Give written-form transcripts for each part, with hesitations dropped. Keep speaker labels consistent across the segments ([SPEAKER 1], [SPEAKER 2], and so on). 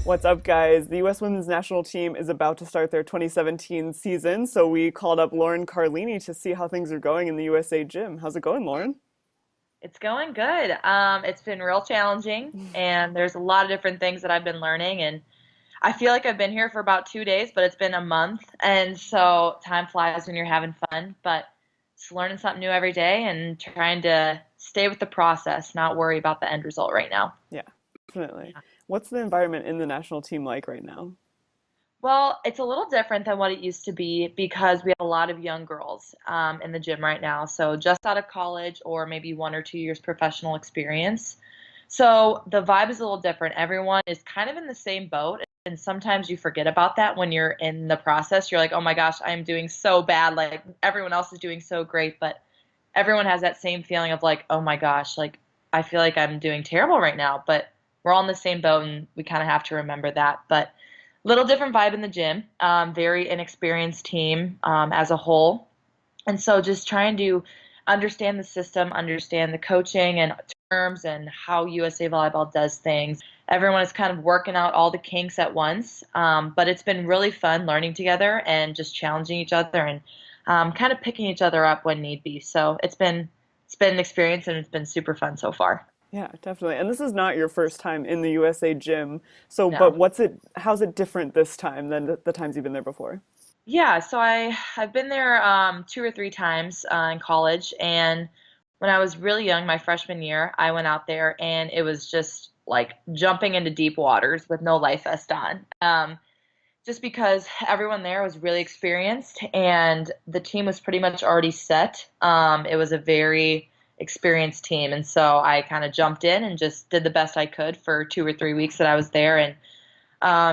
[SPEAKER 1] What's up, guys? The U.S. women's national team is about to start their 2017 season, so we called up Lauren Carlini to see how things are going in the USA gym. How's it going, Lauren?
[SPEAKER 2] It's going good. It's been real challenging, and there's a lot of different things that I've been learning. And I feel like I've been here for about 2 days, but it's been a month. And so time flies when you're having fun, but just learning something new every day and trying to stay with the process, not worry about the end result right now.
[SPEAKER 1] Yeah, definitely. What's the environment in the national team like right now?
[SPEAKER 2] Well, it's a little different than what it used to be because we have a lot of young girls in the gym right now. So just out of college or maybe 1 or 2 years professional experience. So the vibe is a little different. Everyone is kind of in the same boat. And sometimes you forget about that when you're in the process. You're like, oh my gosh, I'm doing so bad. Like everyone else is doing so great. But everyone has that same feeling of like, oh my gosh, like I feel like I'm doing terrible right now. But we're all in the same boat and we kind of have to remember that. But little different vibe in the gym, very inexperienced team as a whole. And so just trying to understand the system, understand the coaching and terms and how USA Volleyball does things. Everyone is kind of working out all the kinks at once, but it's been really fun learning together and just challenging each other and kind of picking each other up when need be. So it's been an experience and it's been super fun so far.
[SPEAKER 1] Yeah, definitely. And this is not your first time in the USA gym. So, but
[SPEAKER 2] No.
[SPEAKER 1] how's it different this time than the times you've been there before?
[SPEAKER 2] Yeah, so I've been there 2 or 3 times in college, and when I was really young, my freshman year, I went out there, and it was just like jumping into deep waters with no life vest on. Just because everyone there was really experienced, and the team was pretty much already set. It was a very experienced team, and so I kind of jumped in and just did the best I could for 2 or 3 weeks that I was there, and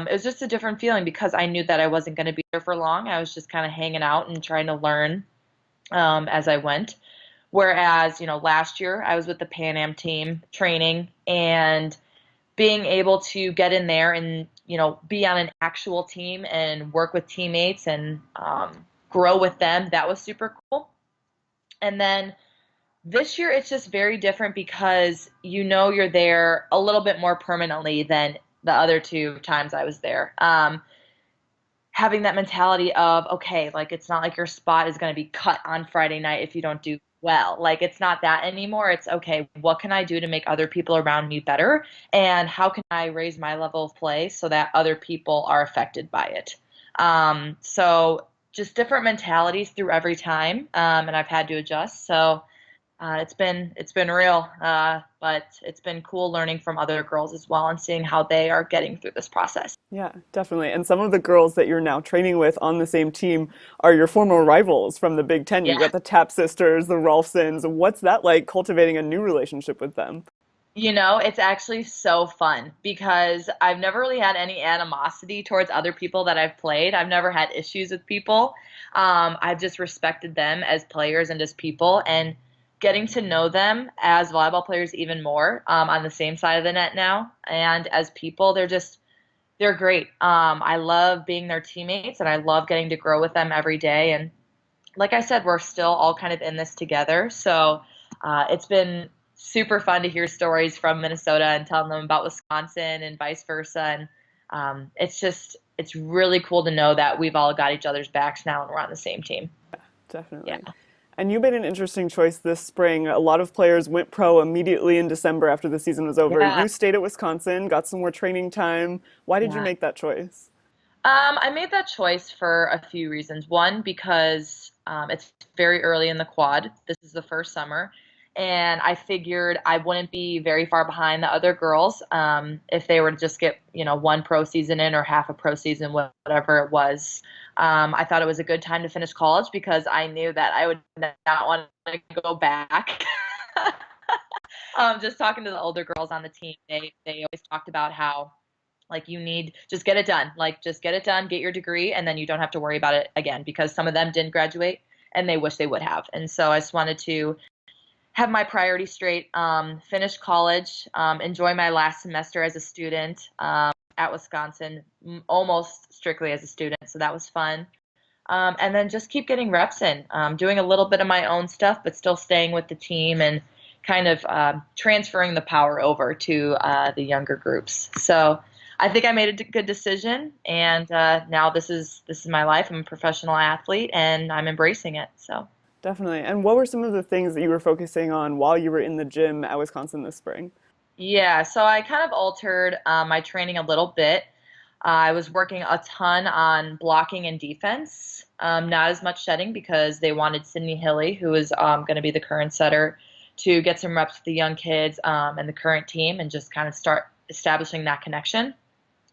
[SPEAKER 2] it was just a different feeling because I knew that I wasn't going to be there for long. I was just kind of hanging out and trying to learn as I went. Whereas, last year I was with the Pan Am team training and being able to get in there and, be on an actual team and work with teammates and grow with them, that was super cool. And then this year it's just very different because you're there a little bit more permanently than the other 2 times I was there. Having that mentality of, okay, like it's not like your spot is going to be cut on Friday night if you don't do well. Like it's not that anymore. It's okay, what can I do to make other people around me better? And how can I raise my level of play so that other people are affected by it? So just different mentalities through every time, and I've had to adjust. So it's been real, but it's been cool learning from other girls as well and seeing how they are getting through this process.
[SPEAKER 1] Yeah, definitely. And some of the girls that you're now training with on the same team are your former rivals from the Big Ten. You've
[SPEAKER 2] Yeah.
[SPEAKER 1] got the Tap sisters, the Rolfsons. What's that like cultivating a new relationship with them?
[SPEAKER 2] It's actually so fun because I've never really had any animosity towards other people that I've played. I've never had issues with people. I've just respected them as players and as people, and getting to know them as volleyball players even more on the same side of the net now. And as people, they're great. I love being their teammates and I love getting to grow with them every day. And like I said, we're still all kind of in this together. So it's been super fun to hear stories from Minnesota and telling them about Wisconsin and vice versa. And it's really cool to know that we've all got each other's backs now and we're on the same team. Yeah.
[SPEAKER 1] Definitely. And you made an interesting choice this spring. A lot of players went pro immediately in December after the season was over.
[SPEAKER 2] Yeah.
[SPEAKER 1] You stayed at Wisconsin, got some more training time. Why did you
[SPEAKER 2] Yeah.
[SPEAKER 1] make that choice?
[SPEAKER 2] I made that choice for a few reasons. One, because it's very early in the quad. This is the first summer. And I figured I wouldn't be very far behind the other girls if they were to just get, one pro season in or half a pro season, whatever it was. I thought it was a good time to finish college because I knew that I would not want to go back. Just talking to the older girls on the team, they always talked about how like you need just get it done. Like just get it done, get your degree, and then you don't have to worry about it again because some of them didn't graduate and they wish they would have. And so I just wanted to have my priorities straight, finish college, enjoy my last semester as a student at Wisconsin, almost strictly as a student. So that was fun. And then just keep getting reps in, doing a little bit of my own stuff, but still staying with the team and kind of transferring the power over to the younger groups. So I think I made a good decision, and now this is my life. I'm a professional athlete, and I'm embracing it. So.
[SPEAKER 1] Definitely. And what were some of the things that you were focusing on while you were in the gym at Wisconsin this spring?
[SPEAKER 2] Yeah, so I kind of altered my training a little bit. I was working a ton on blocking and defense, not as much setting because they wanted Sydney Hilly, who is going to be the current setter, to get some reps with the young kids and the current team and just kind of start establishing that connection.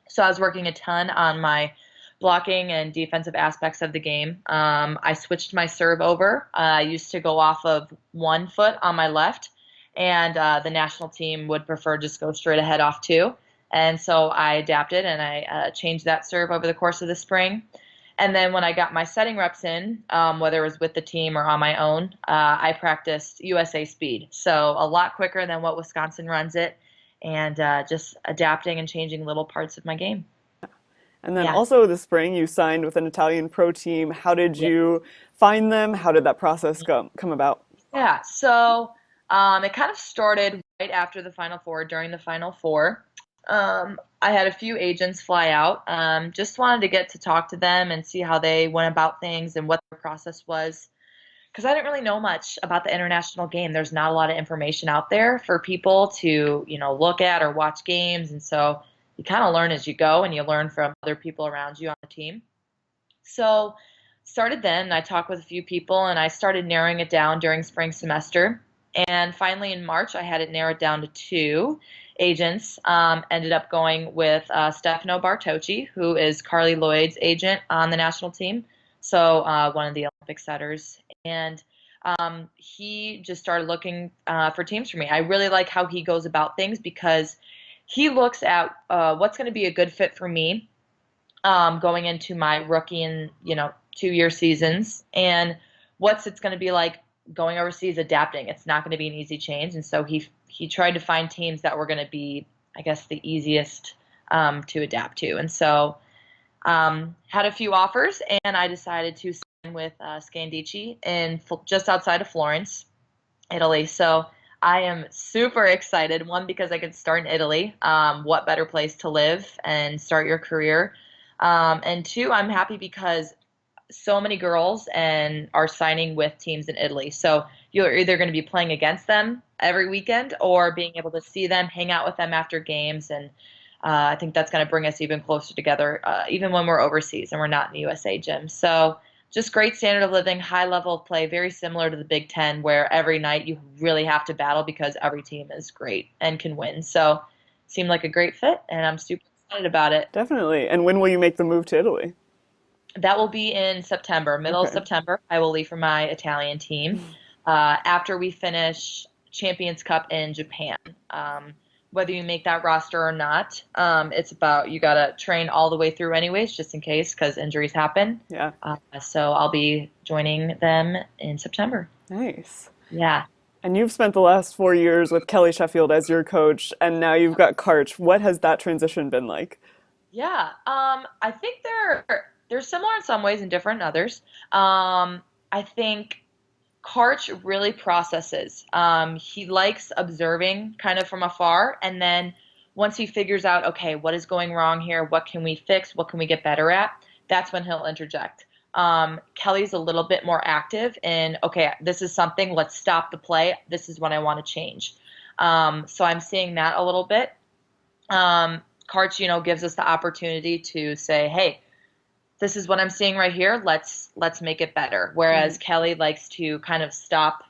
[SPEAKER 2] So I was working a ton on my blocking and defensive aspects of the game. I switched my serve over. I used to go off of 1 foot on my left, and the national team would prefer just go straight ahead off two. And so I adapted and I changed that serve over the course of the spring. And then when I got my setting reps in, whether it was with the team or on my own, I practiced USA speed. So a lot quicker than what Wisconsin runs it, and just adapting and changing little parts of my game.
[SPEAKER 1] And then
[SPEAKER 2] Yeah.
[SPEAKER 1] also this spring, you signed with an Italian pro team. How did
[SPEAKER 2] Yeah.
[SPEAKER 1] you find them? How did that process come about?
[SPEAKER 2] Yeah. So it kind of started right after the Final Four, during the Final Four. I had a few agents fly out. Just wanted to get to talk to them and see how they went about things and what their process was. Because I didn't really know much about the international game. There's not a lot of information out there for people to, look at or watch games. And so you kind of learn as you go and you learn from other people around you on the team. So started then, I talked with a few people and I started narrowing it down during spring semester. And finally in March, I had it narrowed down to two agents. Ended up going with Stefano Bartocci, who is Carly Lloyd's agent on the national team. So one of the Olympic setters. And he just started looking for teams for me. I really like how he goes about things because he looks at what's going to be a good fit for me going into my rookie and 2 year seasons, and what's it's going to be like going overseas adapting. It's not going to be an easy change, and so he tried to find teams that were going to be, I guess, the easiest to adapt to, and so had a few offers, and I decided to sign with Scandici in just outside of Florence, Italy. So I am super excited. One, because I could start in Italy. What better place to live and start your career? And two, I'm happy because so many girls and are signing with teams in Italy. So you're either going to be playing against them every weekend or being able to see them, hang out with them after games. And I think that's going to bring us even closer together, even when we're overseas and we're not in the USA gym. So just great standard of living, high level of play, very similar to the Big Ten, where every night you really have to battle because every team is great and can win. So seemed like a great fit, and I'm super excited about it.
[SPEAKER 1] Definitely. And when will you make the move to Italy?
[SPEAKER 2] That will be in September, middle of
[SPEAKER 1] Okay.
[SPEAKER 2] September. I will leave for my Italian team after we finish Champions Cup in Japan. Whether you make that roster or not, it's about you got to train all the way through, anyways, just in case, because injuries happen.
[SPEAKER 1] Yeah.
[SPEAKER 2] So I'll be joining them in September.
[SPEAKER 1] Nice.
[SPEAKER 2] Yeah.
[SPEAKER 1] And you've spent the last 4 years with Kelly Sheffield as your coach, and now you've got Karch. What has that transition been like?
[SPEAKER 2] Yeah, I think they're similar in some ways and different in others. I think Karch really processes. He likes observing kind of from afar, and then once he figures out, okay, what is going wrong here? What can we fix? What can we get better at? That's when he'll interject. Kelly's a little bit more active in, okay, this is something, let's stop the play. This is what I want to change. So I'm seeing that a little bit. Karch, gives us the opportunity to say, hey, this is what I'm seeing right here. Let's make it better. Whereas
[SPEAKER 1] Mhm.
[SPEAKER 2] Kelly likes to kind of stop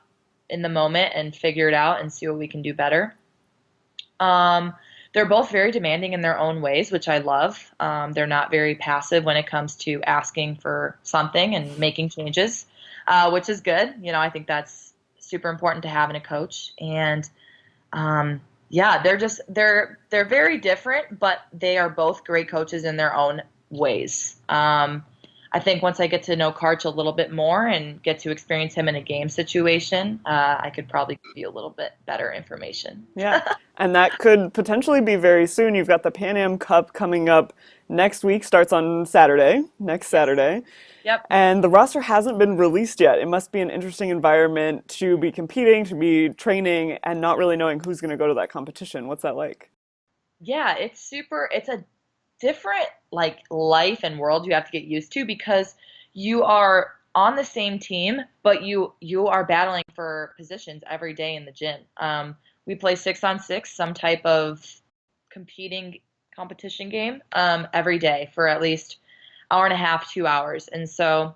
[SPEAKER 2] in the moment and figure it out and see what we can do better. Um, they're both very demanding in their own ways, which I love. They're not very passive when it comes to asking for something and making changes, which is good. I think that's super important to have in a coach. And yeah, they're very different, but they are both great coaches in their own ways. I think once I get to know Karch a little bit more and get to experience him in a game situation, I could probably give you a little bit better information.
[SPEAKER 1] Yeah. And that could potentially be very soon. You've got the Pan Am Cup coming up next week, starts on Saturday, next
[SPEAKER 2] Yes.
[SPEAKER 1] Saturday.
[SPEAKER 2] Yep.
[SPEAKER 1] And the roster hasn't been released yet. It must be an interesting environment to be competing, to be training, and not really knowing who's going to go to that competition. What's that like?
[SPEAKER 2] Yeah, it's super. It's a different like life and world you have to get used to because you are on the same team, but you are battling for positions every day in the gym. We play 6 on 6, some type of competing competition game every day for at least hour and a half, 2 hours. And so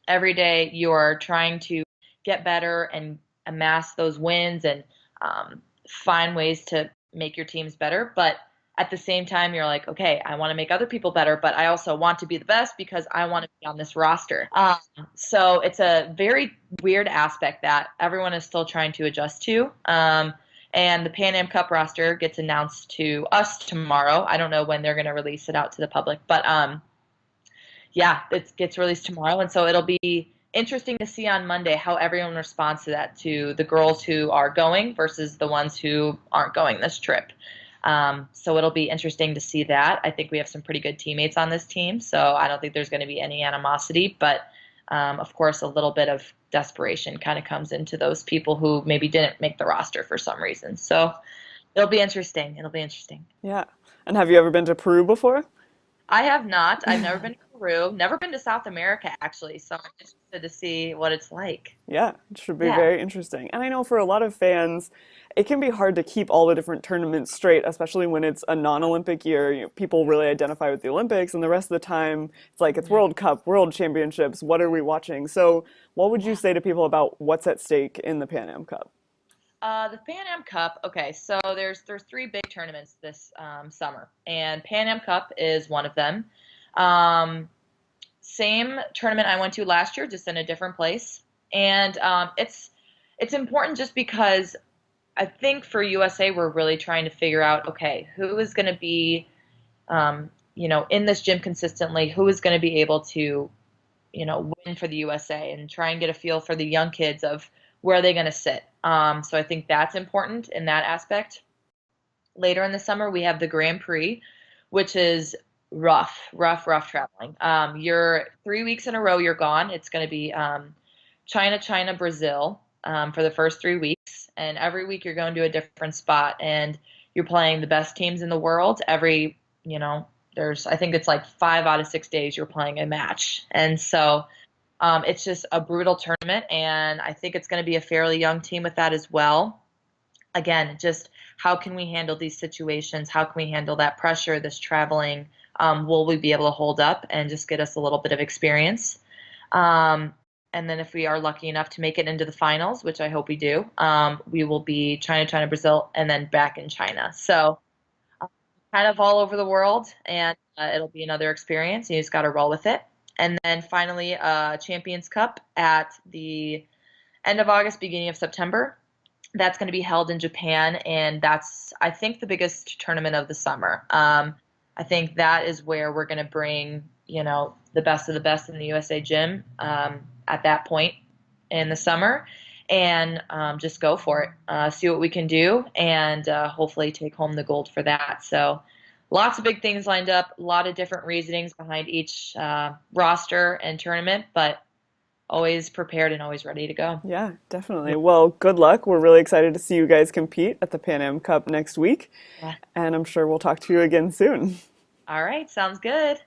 [SPEAKER 2] every day you're trying to get better and amass those wins and find ways to make your teams better. But at the same time, you're like, okay, I want to make other people better, but I also want to be the best because I want to be on this roster. So it's a very weird aspect that everyone is still trying to adjust to. And the Pan Am Cup roster gets announced to us tomorrow. I don't know when they're going to release it out to the public, but yeah, it gets released tomorrow, and so it'll be interesting to see on Monday how everyone responds to that, to the girls who are going versus the ones who aren't going this trip. So it'll be interesting to see that. I think we have some pretty good teammates on this team, so I don't think there's going to be any animosity, but of course, a little bit of desperation kind of comes into those people who maybe didn't make the roster for some reason. So it'll be interesting. It'll be interesting.
[SPEAKER 1] Yeah. And have you ever been to Peru before?
[SPEAKER 2] I have not. I've never been to Peru, never been to South America actually, so I'm interested to see what it's like.
[SPEAKER 1] Yeah, it should be
[SPEAKER 2] Yeah.
[SPEAKER 1] very interesting. And I know for a lot of fans, it can be hard to keep all the different tournaments straight, especially when it's a non-Olympic year. People really identify with the Olympics, and the rest of the time, it's like it's World Cup, World Championships. What are we watching? So, what would you say to people about what's at stake in the Pan Am Cup?
[SPEAKER 2] The Pan Am Cup. Okay, so there's three big tournaments this summer, and Pan Am Cup is one of them. Um, Same tournament I went to last year, just in a different place, and it's important just because I think for USA we're really trying to figure out, okay, who is going to be in this gym consistently, who is going to be able to win for the USA and try and get a feel for the young kids of where they're going to sit. So I think that's important in that aspect. Later in the summer, we have the Grand Prix, which is rough, rough, rough traveling. You're 3 weeks in a row, you're gone. It's going to be China, China, Brazil for the first 3 weeks. And every week you're going to a different spot and you're playing the best teams in the world. I think it's like 5 out of 6 days you're playing a match. And so it's just a brutal tournament, and I think it's going to be a fairly young team with that as well. Again, just how can we handle these situations? How can we handle that pressure, this traveling? Will we be able to hold up and just get us a little bit of experience? And then if we are lucky enough to make it into the finals, which I hope we do, we will be China, China, Brazil, and then back in China. So kind of all over the world, and it'll be another experience. You just got to roll with it. And then finally, Champions Cup at the end of August, beginning of September. That's going to be held in Japan, and that's, I think, the biggest tournament of the summer. I think that is where we're going to bring, the best of the best in the USA Gym at that point in the summer, and just go for it. See what we can do, and hopefully take home the gold for that. So lots of big things lined up, a lot of different reasonings behind each roster and tournament, but always prepared and always ready to go.
[SPEAKER 1] Yeah, definitely. Well, good luck. We're really excited to see you guys compete at the Pan Am Cup next week,
[SPEAKER 2] Yeah.
[SPEAKER 1] and I'm sure we'll talk to you again soon.
[SPEAKER 2] All right, sounds good.